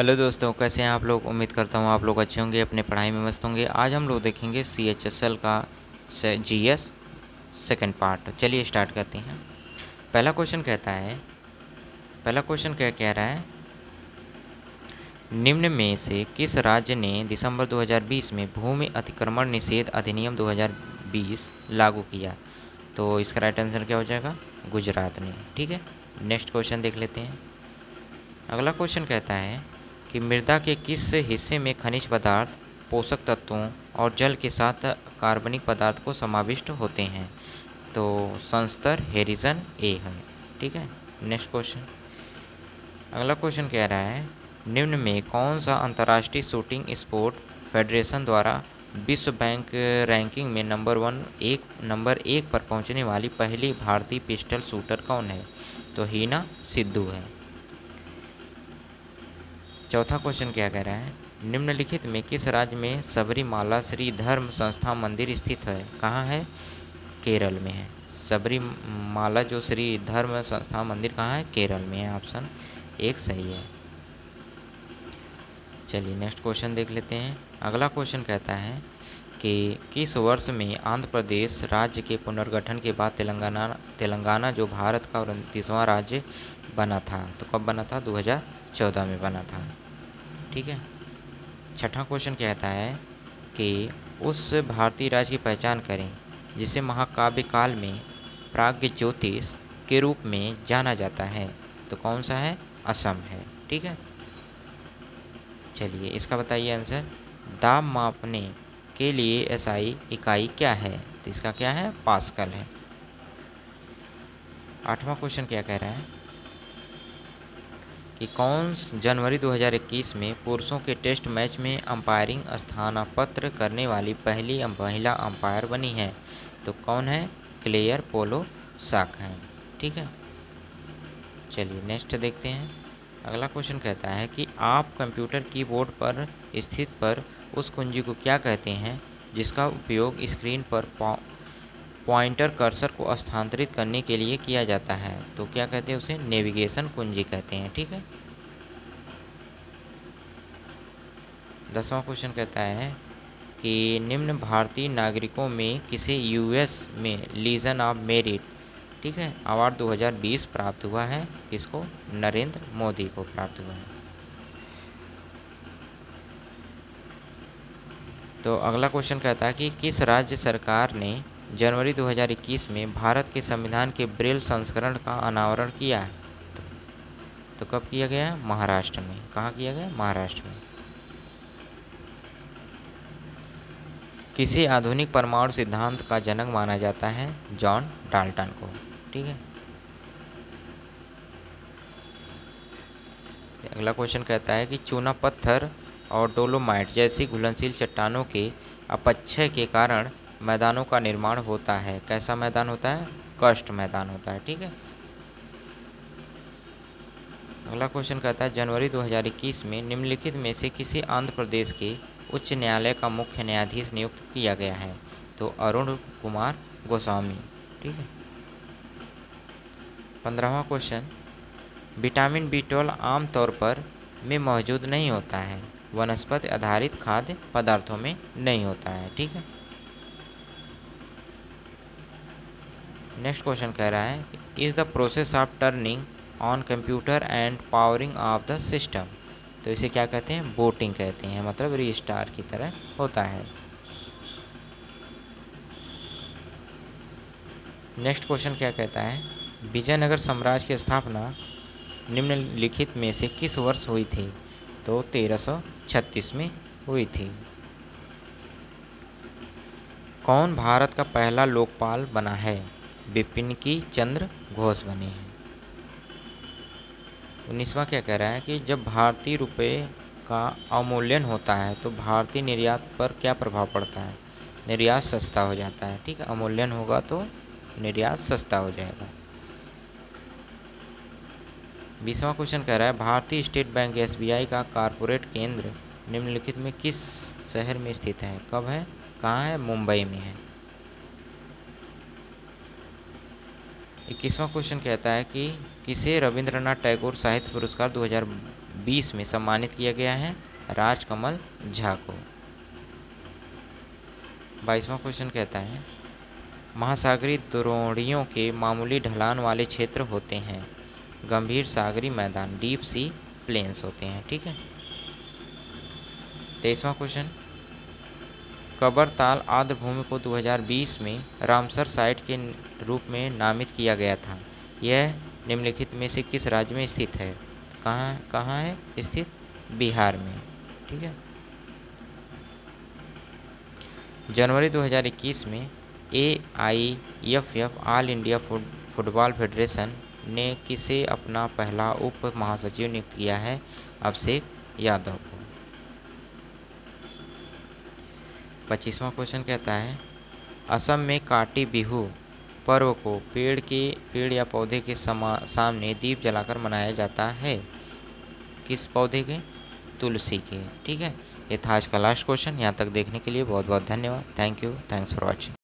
Hello दोस्तों, कैसे हैं आप लोग। उम्मीद करता हूँ आप लोग अच्छे होंगे, अपने पढ़ाई में मस्त होंगे। आज हम लोग देखेंगे CHSL का GS सेकंड पार्ट। चलिए स्टार्ट करते हैं। पहला क्वेश्चन क्या कह रहा है, निम्न में से किस राज्य ने दिसंबर 2020 में भूमि अतिक्रमण निषेध अधिनियम 2020 लागू किया। तो इसका राइट आंसर क्या हो जाएगा, गुजरात ने। ठीक है, नेक्स्ट क्वेश्चन देख लेते हैं। अगला क्वेश्चन कहता है कि मृदा के किस हिस्से में खनिज पदार्थ, पोषक तत्वों और जल के साथ कार्बनिक पदार्थ को समाविष्ट होते हैं। तो संस्तर हेरिजन ए है। ठीक है, नेक्स्ट क्वेश्चन। अगला क्वेश्चन कह रहा है, निम्न में कौन सा अंतर्राष्ट्रीय शूटिंग स्पोर्ट फेडरेशन द्वारा विश्व बैंक रैंकिंग में नंबर एक पर पहुंचने वाली पहली भारतीय पिस्टल शूटर कौन है। तो हीना सिद्धू है। चौथा क्वेश्चन क्या कह रहा है, निम्नलिखित में किस राज्य में सबरीमाला श्री धर्म संस्था मंदिर स्थित है। कहाँ है, केरल में है। सबरीमाला जो श्री धर्म संस्था मंदिर कहाँ है, केरल में है। ऑप्शन एक सही है। चलिए नेक्स्ट क्वेश्चन देख लेते हैं। अगला क्वेश्चन कहता है कि किस वर्ष में आंध्र प्रदेश राज्य के पुनर्गठन के बाद तेलंगाना जो भारत का 29वां राज्य बना था। तो कब बना था, 2014 में बना था। ठीक है। छठा क्वेश्चन कहता है कि उस भारतीय राज्य की पहचान करें जिसे महाकाव्य काल में प्राग्ञ ज्योतिष के रूप में जाना जाता है। तो कौन सा है, असम है। ठीक है, चलिए इसका बताइए आंसर। दाब मापने के लिए SI इकाई क्या है। तो इसका क्या है, पास्कल है। आठवां क्वेश्चन क्या कह रहा है कि कौन जनवरी 2021 में पुरुषों के टेस्ट मैच में अंपायरिंग स्थानापन्न करने वाली पहली महिला अंपायर बनी है। तो कौन है, क्लेयर पोलो साक हैं। ठीक है, चलिए नेक्स्ट देखते हैं। अगला क्वेश्चन कहता है कि आप कंप्यूटर कीबोर्ड पर स्थित पर उस कुंजी को क्या कहते हैं जिसका उपयोग स्क्रीन पर पॉइंटर कर्सर को स्थानांतरित करने के लिए किया जाता है। तो क्या कहते हैं उसे, नेविगेशन कुंजी कहते हैं। ठीक है। 10वां क्वेश्चन कहता है कि निम्न भारतीय नागरिकों में किसे US में लीजन ऑफ मेरिट, ठीक है, अवार्ड 2020 प्राप्त हुआ है। किसको, नरेंद्र मोदी को प्राप्त हुआ है। तो अगला क्वेश्चन कहता है कि किस राज्य सरकार ने जनवरी 2021 में भारत के संविधान के ब्रेल संस्करण का अनावरण किया है। तो कब किया गया है, महाराष्ट्र में। कहाँ किया गया, महाराष्ट्र में। किसी आधुनिक परमाणु सिद्धांत का जनक माना जाता है, जॉन डाल्टन को। ठीक है। अगला क्वेश्चन कहता है कि चूना पत्थर और डोलोमाइट जैसी घुलनशील चट्टानों के अपक्षय के कारण मैदानों का निर्माण होता है। कैसा मैदान होता है, कर्स्ट मैदान होता है। ठीक है। अगला क्वेश्चन कहता है जनवरी 2021 में निम्नलिखित में से किसी आंध्र प्रदेश के उच्च न्यायालय का मुख्य न्यायाधीश नियुक्त किया गया है। तो अरुण कुमार गोस्वामी। ठीक है। 15वां क्वेश्चन, विटामिन B12 आमतौर पर में मौजूद नहीं होता है, वनस्पति आधारित खाद्य पदार्थों में नहीं होता है। ठीक है। नेक्स्ट क्वेश्चन कह रहा है is the process of turning on computer and powering of the system. तो इसे क्या कहते हैं, बूटिंग कहते हैं, मतलब रीस्टार्ट की तरह होता है। नेक्स्ट क्वेश्चन क्या कहता है, विजयनगर साम्राज्य की स्थापना निम्नलिखित में से किस वर्ष हुई थी। तो 1336 में हुई थी। कौन भारत का पहला लोकपाल बना है, बिपिन चंद्र घोष बने हैं। 19वां क्या कह रहा है कि जब भारतीय रुपये का अवमूल्यन होता है तो भारतीय निर्यात पर क्या प्रभाव पड़ता है, निर्यात सस्ता हो जाता है। ठीक है, अवमूल्यन होगा तो निर्यात सस्ता हो जाएगा। 20वां क्वेश्चन कह रहा है भारतीय स्टेट बैंक SBI का कॉरपोरेट केंद्र निम्नलिखित में किस शहर में स्थित है। कब है, कहाँ है, मुंबई में है। 21वां क्वेश्चन कहता है कि किसे रविंद्रनाथ टैगोर साहित्य पुरस्कार 2020 में सम्मानित किया गया है? राजकमल झा को। 22वां क्वेश्चन कहता है महासागरीय द्रोणियों के मामूली ढलान वाले क्षेत्र होते हैं। गंभीर सागरी मैदान डीप सी प्लेन्स होते हैं। ठीक है। 23वां क्वेश्चन कबरताल आर्द्रभूमि को 2020 में रामसर साइट के रूप में नामित किया गया था। यह निम्नलिखित में से किस राज्य में स्थित है? कहाँ है स्थित? बिहार में। ठीक है। जनवरी 2021 में AIFF all India football federation ने किसे अपना पहला उप महासचिव नियुक्त किया है? अभिषेक यादव को। 25वां क्वेश्चन कहता है असम में काटी बिहू पर्व को पेड़ या पौधे के सामने दीप जलाकर मनाया जाता है। किस पौधे के? तुलसी के। ठीक है। ये था आज का लास्ट क्वेश्चन। यहाँ तक देखने के लिए बहुत बहुत धन्यवाद। Thank you. Thanks for watching.